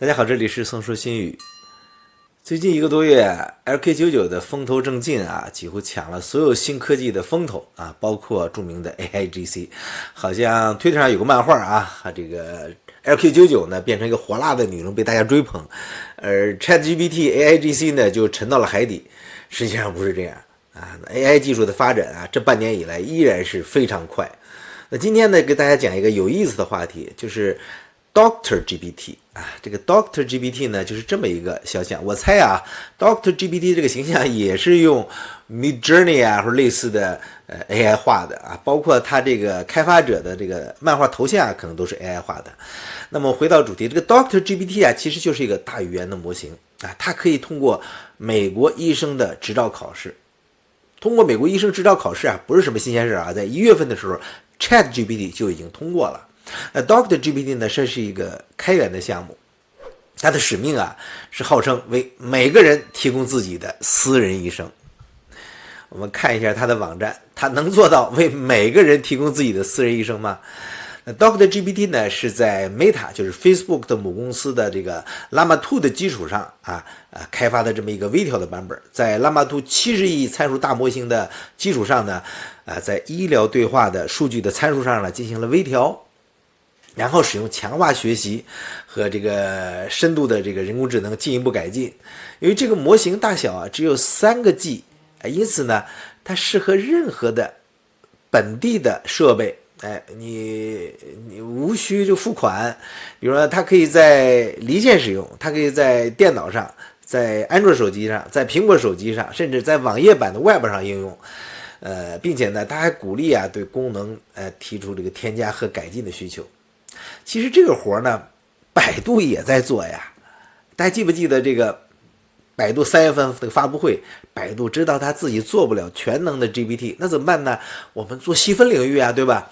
大家好，这里是宋说新语。最近1个多月，LK99的风头正劲啊，几乎抢了所有新科技的风头啊，包括著名的 AIGC。好像推特上有个漫画啊，这个 LK99 呢变成一个火辣的女人被大家追捧，而 ChatGPT AIGC 呢就沉到了海底。实际上不是这样啊 ，AI 技术的发展啊，这半年以来依然是非常快。那今天呢，给大家讲一个有意思的话题，就是Dr. GPT 啊，这个 Dr. GPT 呢，就是这么一个肖像。我猜啊，Dr. GPT 这个形象也是用 Midjourney 啊或者类似的AI 画的啊，包括它这个开发者的这个漫画头像可能都是 AI 画的。那么回到主题，这个 Dr. GPT 啊，其实就是一个大语言的模型啊，它可以通过美国医生的执照考试。通过美国医生执照考试啊，不是什么新鲜事啊，在1月份的时候 ，ChatGPT 就已经通过了。那 Dr. GPT 呢，这是一个开源的项目，它的使命啊是号称为每个人提供自己的私人医生。我们看一下它的网站，它能做到为每个人提供自己的私人医生吗？那 Dr. GPT 呢是在 Meta 就是 Facebook 的母公司的这个 Llama 2的基础上开发的这么一个微调的版本，在 Llama 270亿参数大模型的基础上呢，在医疗对话的数据的参数上呢进行了微调。然后使用强化学习和这个深度的这个人工智能进一步改进。由于这个模型大小啊只有3个 G， 因此呢，它适合任何的本地的设备。你无需就付款，比如说它可以在离线使用，它可以在电脑上，在安卓手机上，在苹果手机上，甚至在网页版的 Web 上应用。并且呢，它还鼓励对功能提出这个添加和改进的需求。其实这个活呢，百度也在做呀。大家记不记得这个百度3月份的发布会？百度知道他自己做不了全能的 GPT， 那怎么办呢？我们做细分领域啊，对吧？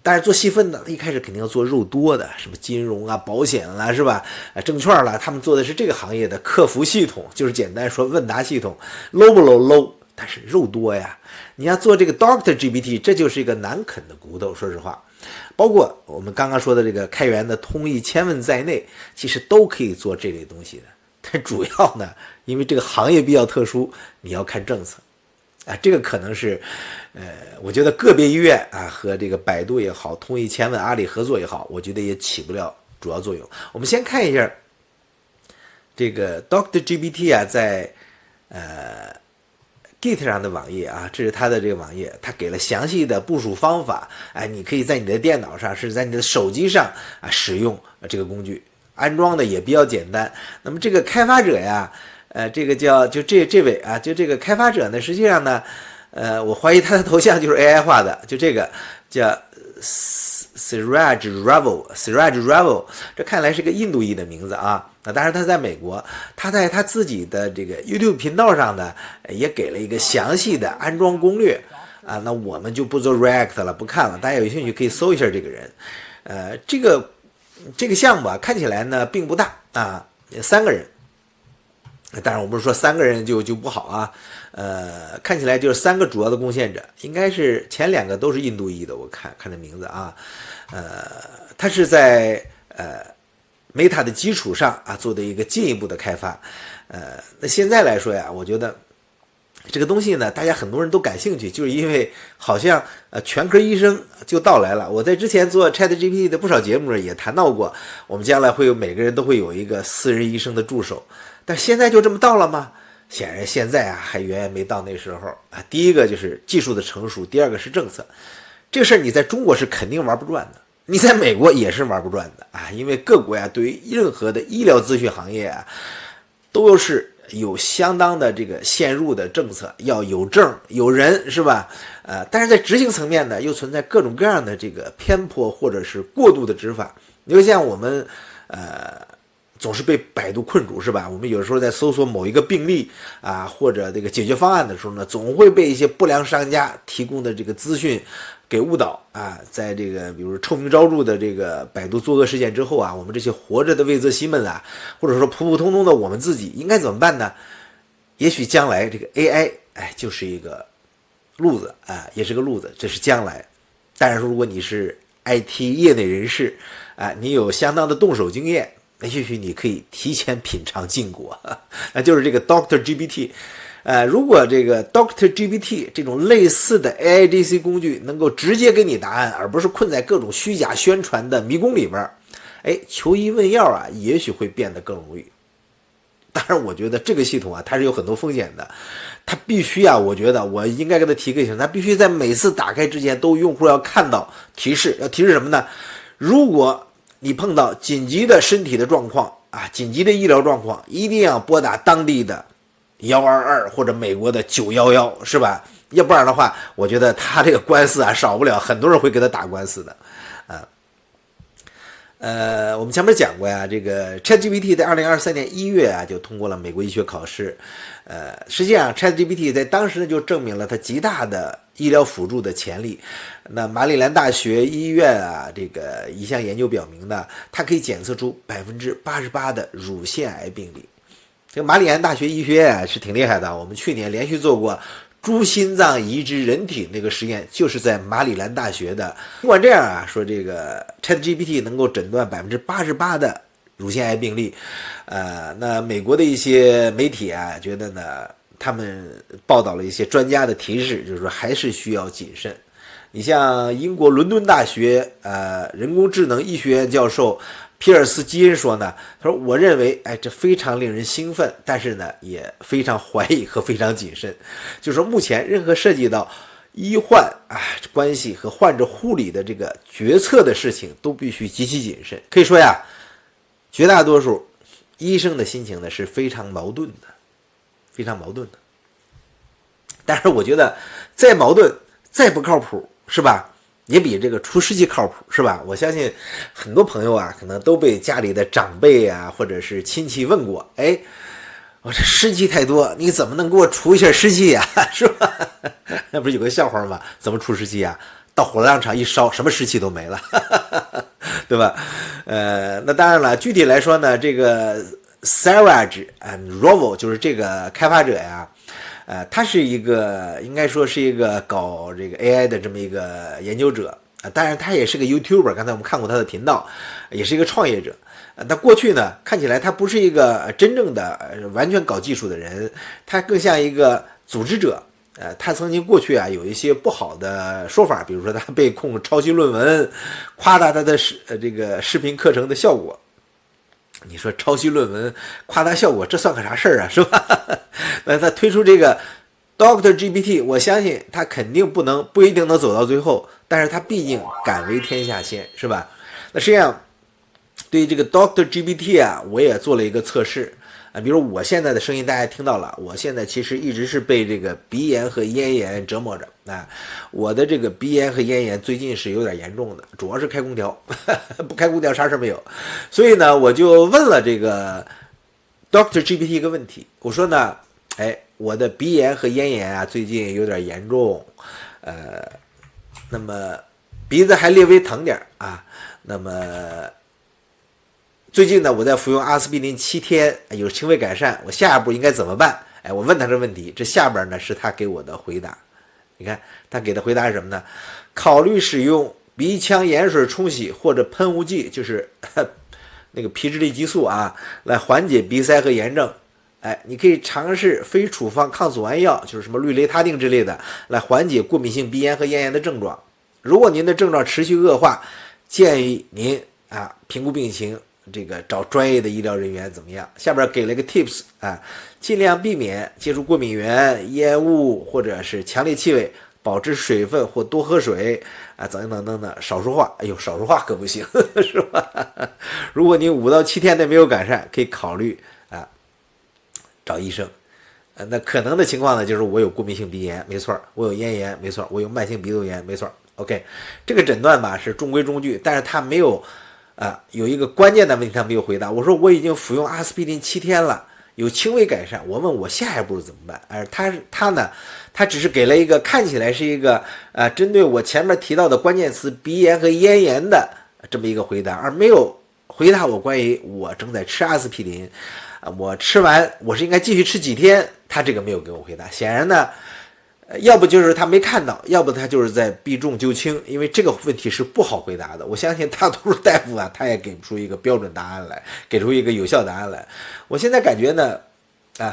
但是做细分呢，一开始肯定要做肉多的，什么金融啊、保险啦，是吧？证券啦，他们做的是这个行业的客服系统，就是简单说问答系统 ，low 不 low？low， 但是肉多呀。你要做这个 Dr. GPT， 这就是一个难啃的骨头，说实话。包括我们刚刚说的这个开源的通义千问在内，其实都可以做这类东西的。但主要呢，因为这个行业比较特殊，你要看政策啊，这个可能是我觉得个别医院啊和这个百度也好，通义千问、阿里合作也好，我觉得也起不了主要作用。我们先看一下这个 Dr. GPT 啊，在Git 上的网页啊，这是它的这个网页，它给了详细的部署方法。你可以在你的电脑上，是在你的手机上使用这个工具，安装的也比较简单。那么这个开发者呀，这个叫就这位啊，就这个开发者呢，实际上呢，我怀疑他的头像就是 AI 画的，就这个叫Siraj Raval， 这看来是个印度裔的名字啊。那当然他在美国，他在他自己的这个 YouTube 频道上呢，也给了一个详细的安装攻略啊。那我们就不做 React 了，不看了，大家有兴趣可以搜一下这个人。这个项目啊，看起来呢并不大啊，3个人。当然我不是说3个人就不好啊，看起来就是3个主要的贡献者，应该是前2个都是印度裔的，我看这名字啊，他是在Meta 的基础上做的一个进一步的开发，那现在来说呀，我觉得这个东西呢，大家很多人都感兴趣，就是因为好像全科医生就到来了。我在之前做 ChatGPT 的不少节目也谈到过，我们将来会有每个人都会有一个私人医生的助手，但现在就这么到了吗？显然现在还远远没到那时候啊。第一个就是技术的成熟，第二个是政策。这个事儿你在中国是肯定玩不转的。你在美国也是玩不转的啊，因为各国呀对于任何的医疗咨询行业都是有相当的这个限入的政策，要有证有人，是吧？但是在执行层面呢，又存在各种各样的这个偏颇或者是过度的执法。你就像我们总是被百度困住，是吧？我们有时候在搜索某一个病例或者这个解决方案的时候呢，总会被一些不良商家提供的这个资讯给误导在这个比如臭名昭著的这个百度作恶事件之后我们这些活着的魏则西们或者说普普通通的我们自己应该怎么办呢？也许将来这个 AI 就是一个路子也是个路子，这是将来。当然说如果你是 IT 业内人士你有相当的动手经验那也许你可以提前品尝禁果，那就是这个 Dr. GPT。如果这个 Dr. GPT 这种类似的 AIGC 工具能够直接给你答案，而不是困在各种虚假宣传的迷宫里边，求医问药啊，也许会变得更容易。当然，我觉得这个系统啊，它是有很多风险的。它必须啊，我觉得我应该给它提个醒，它必须在每次打开之前，用户要看到提示，要提示什么呢？如果你碰到紧急的身体的状况啊，紧急的医疗状况，一定要拨打当地的122或者美国的911，是吧？要不然的话，我觉得他这个官司啊，少不了很多人会给他打官司的，我们前面讲过呀，这个 ChatGPT 在2023年1月啊就通过了美国医学考试。实际上 ChatGPT 在当时呢就证明了它极大的医疗辅助的潜力。那马里兰大学医院啊，这个一项研究表明呢，它可以检测出88%的乳腺癌病例。这个马里兰大学医学院啊是挺厉害的，我们去年连续做过猪心脏移植人体那个实验，就是在马里兰大学的。尽管这样啊，说这个 ChatGPT 能够诊断88%的乳腺癌病例，那美国的一些媒体啊，觉得呢，他们报道了一些专家的提示，就是说还是需要谨慎。你像英国伦敦大学人工智能医学院教授皮尔斯基恩说呢，他说我认为这非常令人兴奋，但是呢也非常怀疑和非常谨慎。就是说目前任何涉及到医患关系和患者护理的这个决策的事情都必须极其谨慎。可以说呀，绝大多数医生的心情呢是非常矛盾的，非常矛盾的。但是我觉得再矛盾再不靠谱，是吧？也比这个除湿机靠谱，是吧？我相信很多朋友啊，可能都被家里的长辈啊，或者是亲戚问过，我这湿气太多，你怎么能给我除一下湿气呀？是吧？那不是有个笑话吗？怎么除湿气呀？到火葬场一烧，什么湿气都没了，对吧？那当然了，具体来说呢，这个 Saraj and Rovo 就是这个开发者呀。他是一个应该说是一个搞这个 AI 的这么一个研究者当然他也是个 YouTuber， 刚才我们看过他的频道，也是一个创业者。但过去呢，看起来他不是一个真正的完全搞技术的人，他更像一个组织者。他曾经过去有一些不好的说法，比如说他被控抄袭论文，夸大他的这个视频课程的效果。你说抄袭论文夸大效果，这算个啥事儿啊，是吧？那他推出这个 Dr. GPT， 我相信他肯定不一定能走到最后，但是他毕竟敢为天下先，是吧？那实际上对于这个 Dr. GPT 啊，我也做了一个测试比如我现在的声音大家听到了，我现在其实一直是被这个鼻炎和咽炎折磨着我的这个鼻炎和咽炎最近是有点严重的，主要是开空调不开空调啥事没有。所以呢，我就问了这个 Dr. GPT 一个问题，我说呢我的鼻炎和咽炎最近有点严重那么鼻子还略微疼点那么最近呢，我在服用阿司匹林7天，有轻微改善，我下一步应该怎么办？我问他这问题，这下边呢是他给我的回答。你看他给的回答是什么呢？考虑使用鼻腔盐水冲洗或者喷雾剂，就是那个皮质类激素来缓解鼻塞和炎症。你可以尝试非处方抗组胺药，就是什么氯雷他定之类的，来缓解过敏性鼻炎和咽炎的症状。如果您的症状持续恶化，建议您评估病情。这个找专业的医疗人员怎么样？下边给了一个 tips 尽量避免接触过敏源、烟雾或者是强烈气味，保持水分或多喝水等等等等，少说话。少说话可不行，是吧？如果你5到7天内没有改善，可以考虑找医生。那可能的情况呢，就是我有过敏性鼻炎，没错；我有咽炎，没错；我有慢性鼻窦炎，没错。OK， 这个诊断吧是中规中矩，但是他没有。有一个关键的问题他没有回答。我说我已经服用阿司匹林7天了，有轻微改善。我问我下一步怎么办？他呢，他只是给了一个看起来是一个针对我前面提到的关键词鼻炎和咽炎的这么一个回答，而没有回答我关于我正在吃阿司匹林我吃完我是应该继续吃几天，他这个没有给我回答。显然呢要不就是他没看到，要不他就是在避重就轻，因为这个问题是不好回答的。我相信大多数大夫啊，他也给不出一个标准答案来，给出一个有效答案来。我现在感觉呢，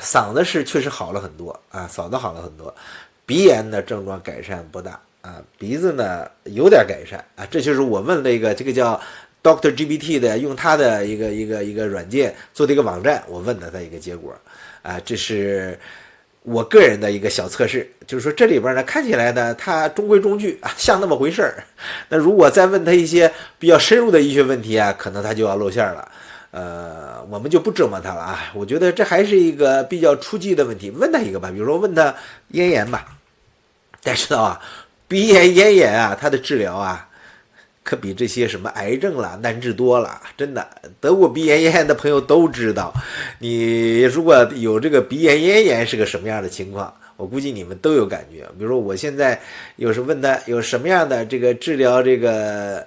嗓子是确实好了很多啊，嗓子好了很多，鼻炎的症状改善不大啊，鼻子呢有点改善啊，这就是我问了一个这个叫 Dr. GPT 的，用他的一个软件做的一个网站，我问了他一个结果啊，这是我个人的一个小测试，就是说这里边呢看起来呢它中规中矩啊，像那么回事儿。那如果再问他一些比较深入的医学问题啊，可能他就要露馅了。我们就不折磨他了啊。我觉得这还是一个比较初级的问题，问他一个吧，比如说问他咽炎吧。大家知道啊，鼻炎、咽炎啊，它的治疗啊，可比这些什么癌症啦难治多了，真的。得过鼻炎、咽炎的朋友都知道，你如果有这个鼻炎、咽炎是个什么样的情况，我估计你们都有感觉。比如说我现在有时问他有什么样的这个治疗这个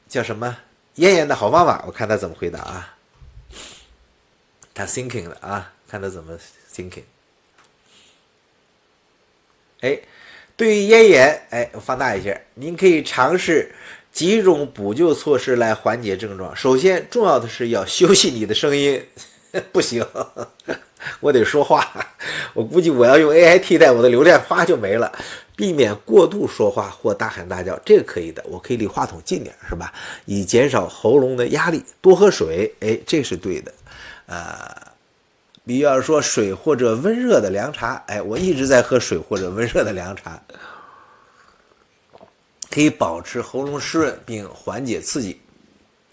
叫什么咽炎的好方法，我看他怎么回答啊？他 thinking 了啊，看他怎么 thinking。对于咽炎，我放大一下，您可以尝试几种补救措施来缓解症状。首先，重要的是要休息你的声音，不行，我得说话。我估计我要用 AI 替代，我的流量哗就没了。避免过度说话或大喊大叫，这个可以的，我可以离话筒近点，是吧？以减少喉咙的压力。多喝水，这是对的。比如说水或者温热的凉茶，我一直在喝水或者温热的凉茶，可以保持喉咙湿润并缓解刺激。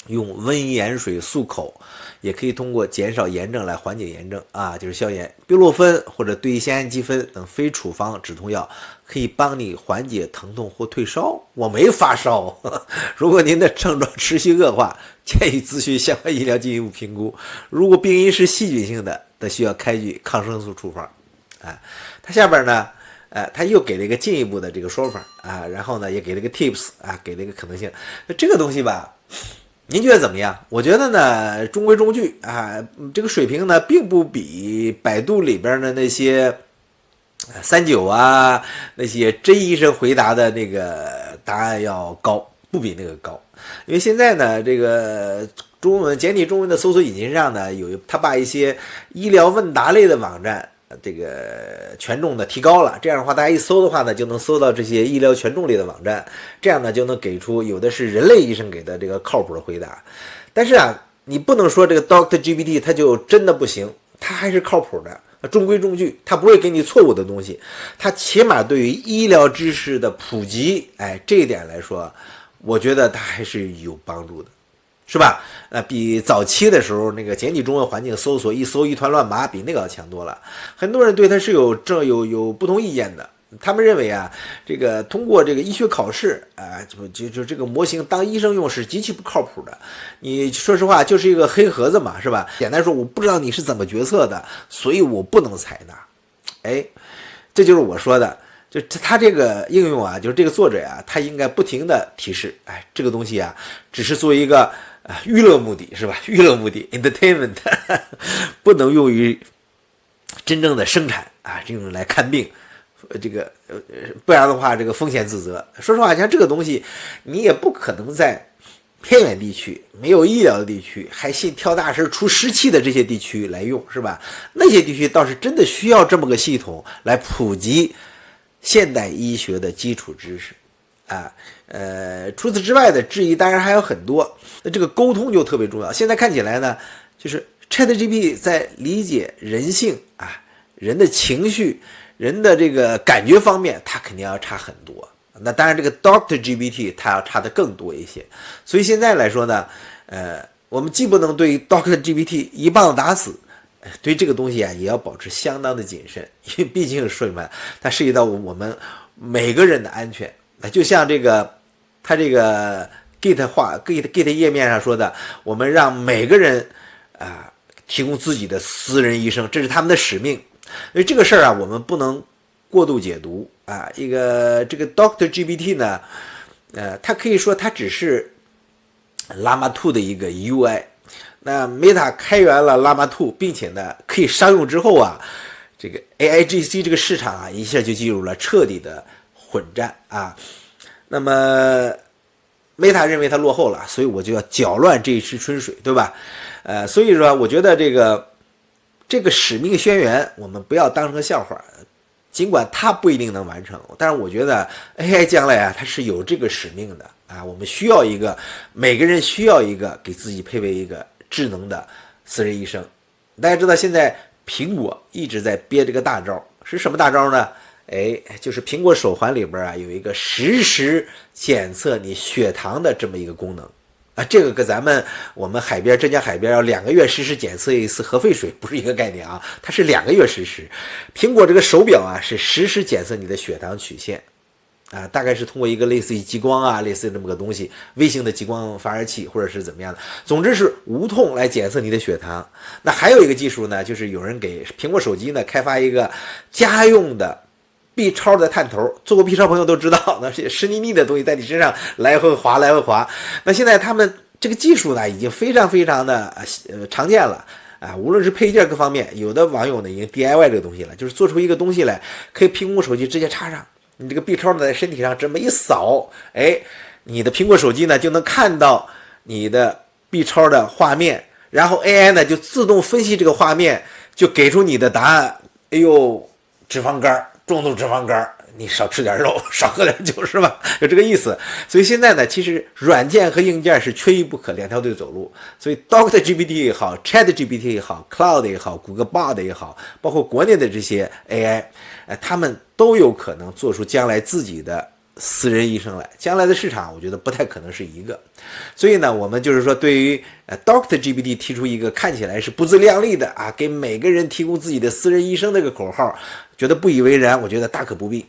用温盐水漱口，也可以通过减少炎症来缓解炎症啊，就是消炎。贝洛芬或者对酰氨基酚等非处方止痛药可以帮你缓解疼痛或退烧。我没发烧，如果您的症状持续恶化，建议咨询相关医疗进一步评估。如果病因是细菌性的，则需要开具抗生素处方。它下边呢，他又给了一个进一步的这个说法啊，然后呢也给了一个 tips 啊，给了一个可能性。这个东西吧，您觉得怎么样？我觉得呢中规中矩啊，这个水平呢并不比百度里边的那些39啊那些真医生回答的那个答案要高，不比那个高。因为现在呢这个简体中文的搜索引擎上呢他把一些医疗问答类的网站这个权重的提高了，这样的话大家一搜的话呢就能搜到这些医疗权重类的网站，这样呢就能给出有的是人类医生给的这个靠谱的回答。但是啊，你不能说这个 Dr. GPT 它就真的不行，它还是靠谱的，中规中矩，它不会给你错误的东西，它起码对于医疗知识的普及，这一点来说，我觉得它还是有帮助的。是吧？比早期的时候那个简体中文环境搜索一搜一团乱麻，比那个要强多了。很多人对它是有不同意见的，他们认为啊，这个通过这个医学考试啊，就这个模型当医生用是极其不靠谱的。你说实话，就是一个黑盒子嘛，是吧？简单说，我不知道你是怎么决策的，所以我不能采纳。这就是我说的。就他这个应用啊，就是这个作者呀，他应该不停的提示，这个东西啊，只是作为一个娱乐目的，是吧？娱乐目的 entertainment 不能用于真正的生产啊，这种来看病，这个不然的话，这个风险自责。说实话，像这个东西，你也不可能在偏远地区、没有医疗的地区，还信跳大神出湿气的这些地区来用，是吧？那些地区倒是真的需要这么个系统来普及现代医学的基础知识啊。除此之外的质疑当然还有很多，那这个沟通就特别重要。现在看起来呢，就是 ChatGPT 在理解人性啊、人的情绪、人的这个感觉方面，它肯定要差很多。那当然，这个 Dr. GPT 它要差的更多一些。所以现在来说呢，我们既不能对 Dr. GPT 一棒子打死，对这个东西啊也要保持相当的谨慎，因为毕竟说什么，它涉及到我们每个人的安全。就像这个它这个 Git 页面上说的，我们让每个人提供自己的私人医生，这是他们的使命。所以这个事儿啊，我们不能过度解读啊。这个 Dr. GPT 呢，它可以说它只是 Llama 2的一个 UI，那 Meta 开源了 Llama 2，并且呢可以商用之后啊，这个 AIGC 这个市场啊一下就进入了彻底的混战啊。那么 Meta 认为它落后了，所以我就要搅乱这一池春水，对吧？所以说我觉得这个使命宣言我们不要当成个笑话，尽管它不一定能完成，但是我觉得 AI 将来啊它是有这个使命的啊，我们需要一个，每个人需要一个给自己配备一个智能的私人医生。大家知道现在苹果一直在憋这个大招，是什么大招呢？就是苹果手环里边啊有一个实时检测你血糖的这么一个功能啊，这个跟我们浙江海边要2个月实时检测一次核废水不是一个概念啊，它是2个月实时。苹果这个手表啊是实时检测你的血糖曲线啊，大概是通过一个类似于激光啊，类似于这么个东西，微型的激光发射器或者是怎么样的，总之是无痛来检测你的血糖。那还有一个技术呢，就是有人给苹果手机呢开发一个家用的B 超的探头，做过 B 超朋友都知道，那是湿腻腻的东西在你身上来回滑来回滑。那现在他们这个技术呢已经非常非常的常见了啊，无论是配件各方面，有的网友呢已经 DIY 这个东西了，就是做出一个东西来，可以苹果手机直接插上，你这个 B 超呢在身体上这么一扫，你的苹果手机呢就能看到你的 B 超的画面，然后 AI 呢就自动分析这个画面，就给出你的答案。脂肪肝，重度脂肪肝，你少吃点肉，少喝点酒，是吧？有这个意思。所以现在呢，其实软件和硬件是缺一不可，两条腿走路。所以 DoctorGPT 也好 ，ChatGPT 也好 ，Cloud 也好，谷歌 Bard 也好，包括国内的这些 AI，他们都有可能做出将来自己的私人医生来。将来的市场，我觉得不太可能是一个。所以呢，我们就是说，对于DoctorGPT 提出一个看起来是不自量力的啊，给每个人提供自己的私人医生这个口号，觉得不以为然，我觉得大可不必。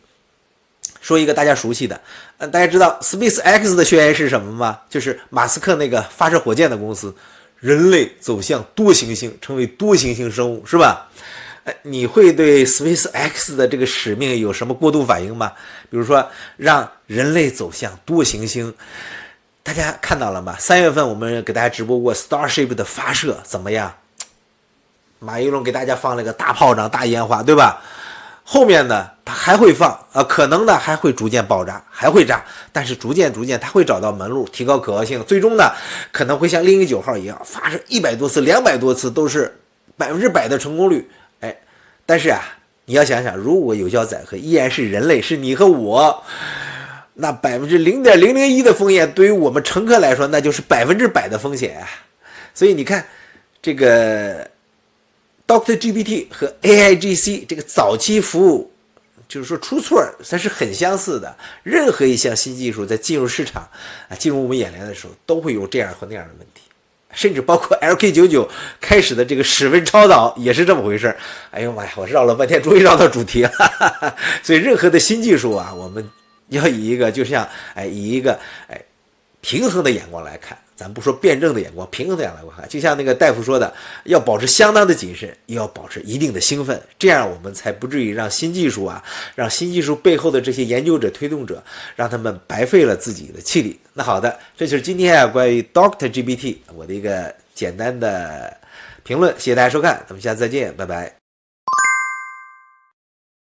说一个大家熟悉的，大家知道 SpaceX 的宣言是什么吗？就是马斯克那个发射火箭的公司，人类走向多行星，成为多行星生物，是吧？你会对 SpaceX 的这个使命有什么过度反应吗？比如说让人类走向多行星，大家看到了吗？3月份我们给大家直播过 Starship 的发射怎么样？马一龙给大家放了个大炮仗、大烟花，对吧？后面呢，它还会放可能呢还会逐渐爆炸，还会炸，但是逐渐它会找到门路，提高可靠性，最终呢可能会像0 1 9号一样发射100多次、200多次，都是100%的成功率。但是啊，你要想想，如果有效载荷依然是人类，是你和我，那0.001%的风险对于我们乘客来说，那就是100%的风险啊。所以你看，这个 DoctorGPT 和 AIGC 这个早期服务，就是说出错它是很相似的。任何一项新技术在进入市场进入我们眼帘的时候，都会有这样和那样的问题。甚至包括 LK99 开始的这个室温超导也是这么回事。哎呦妈呀，我绕了半天，终于绕到主题了。所以任何的新技术啊，我们要以一个平衡的眼光来看，咱不说辩证的眼光，平衡的眼光来看，就像那个大夫说的，要保持相当的谨慎，也要保持一定的兴奋，这样我们才不至于让新技术背后的这些研究者、推动者，让他们白费了自己的气力。那好的，这就是今天关于 DoctorGPT 我的一个简单的评论，谢谢大家收看，咱们下次再见，拜拜。